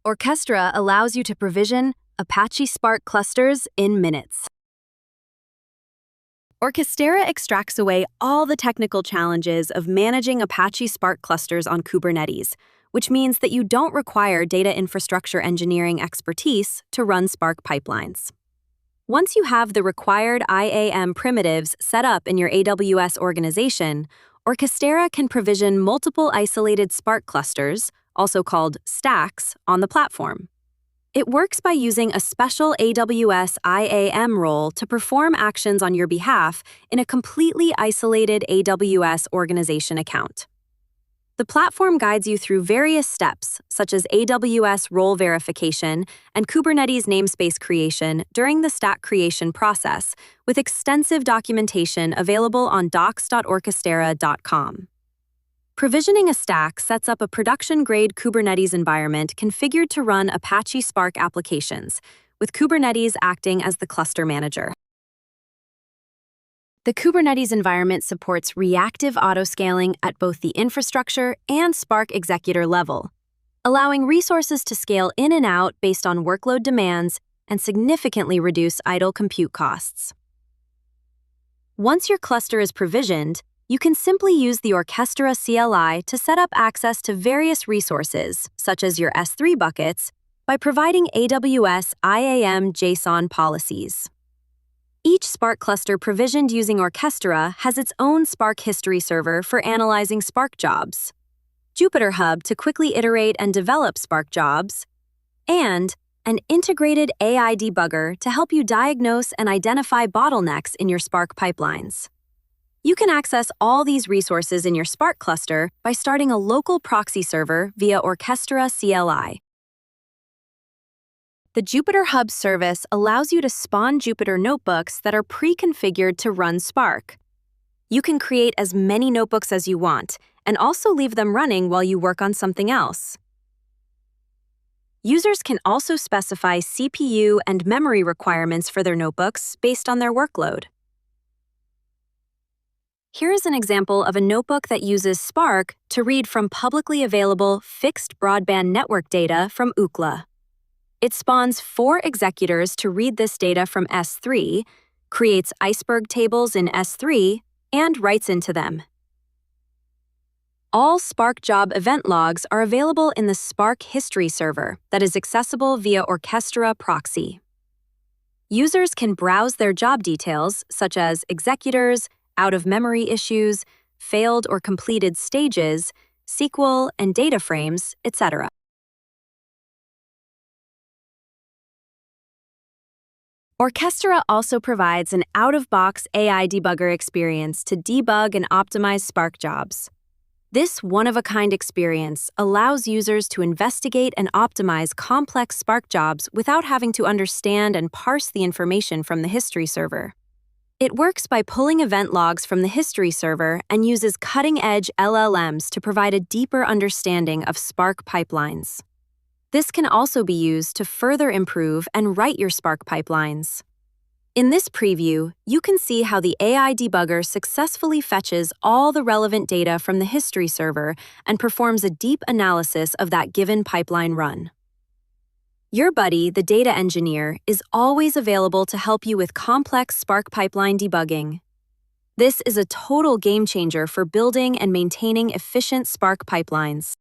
Orchestera allows you to provision Apache Spark clusters in minutes. Orchestera extracts away all the technical challenges of managing Apache Spark clusters on Kubernetes, which means that you don't require data infrastructure engineering expertise to run Spark pipelines. Once you have the required IAM primitives set up in your AWS organization, Orchestera can provision multiple isolated Spark clusters, also called stacks, on the platform. It works by using a special AWS IAM role to perform actions on your behalf in a completely isolated AWS organization account. The platform guides you through various steps, such as AWS role verification and Kubernetes namespace creation during the stack creation process, with extensive documentation available on docs.orchestera.com. Provisioning a stack sets up a production-grade Kubernetes environment configured to run Apache Spark applications, with Kubernetes acting as the cluster manager. The Kubernetes environment supports reactive autoscaling at both the infrastructure and Spark executor level, allowing resources to scale in and out based on workload demands and significantly reduce idle compute costs. Once your cluster is provisioned, you can simply use the Orchestera CLI to set up access to various resources, such as your S3 buckets, by providing AWS IAM JSON policies. Each Spark cluster provisioned using Orchestera has its own Spark history server for analyzing Spark jobs, JupyterHub to quickly iterate and develop Spark jobs, and an integrated AI Debugger to help you diagnose and identify bottlenecks in your Spark pipelines. You can access all these resources in your Spark cluster by starting a local proxy server via Orchestera CLI. The JupyterHub service allows you to spawn Jupyter notebooks that are pre-configured to run Spark. You can create as many notebooks as you want, and also leave them running while you work on something else. Users can also specify CPU and memory requirements for their notebooks based on their workload. Here is an example of a notebook that uses Spark to read from publicly available fixed broadband network data from Ookla. It spawns 4 executors to read this data from S3, creates iceberg tables in S3, and writes into them. All Spark job event logs are available in the Spark history server that is accessible via Orchestera proxy. Users can browse their job details, such as executors, out-of-memory issues, failed or completed stages, SQL and data frames, etc. Orchestera also provides an out-of-box AI Debugger experience to debug and optimize Spark jobs. This one-of-a-kind experience allows users to investigate and optimize complex Spark jobs without having to understand and parse the information from the history server. It works by pulling event logs from the history server and uses cutting-edge LLMs to provide a deeper understanding of Spark pipelines. This can also be used to further improve and write your Spark pipelines. In this preview, you can see how the AI Debugger successfully fetches all the relevant data from the history server and performs a deep analysis of that given pipeline run. Your buddy, the data engineer, is always available to help you with complex Spark pipeline debugging. This is a total game changer for building and maintaining efficient Spark pipelines.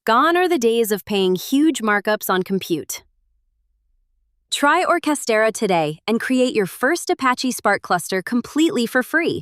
Gone are the days of paying huge markups on compute. Try Orchestera today and create your first Apache Spark cluster completely for free.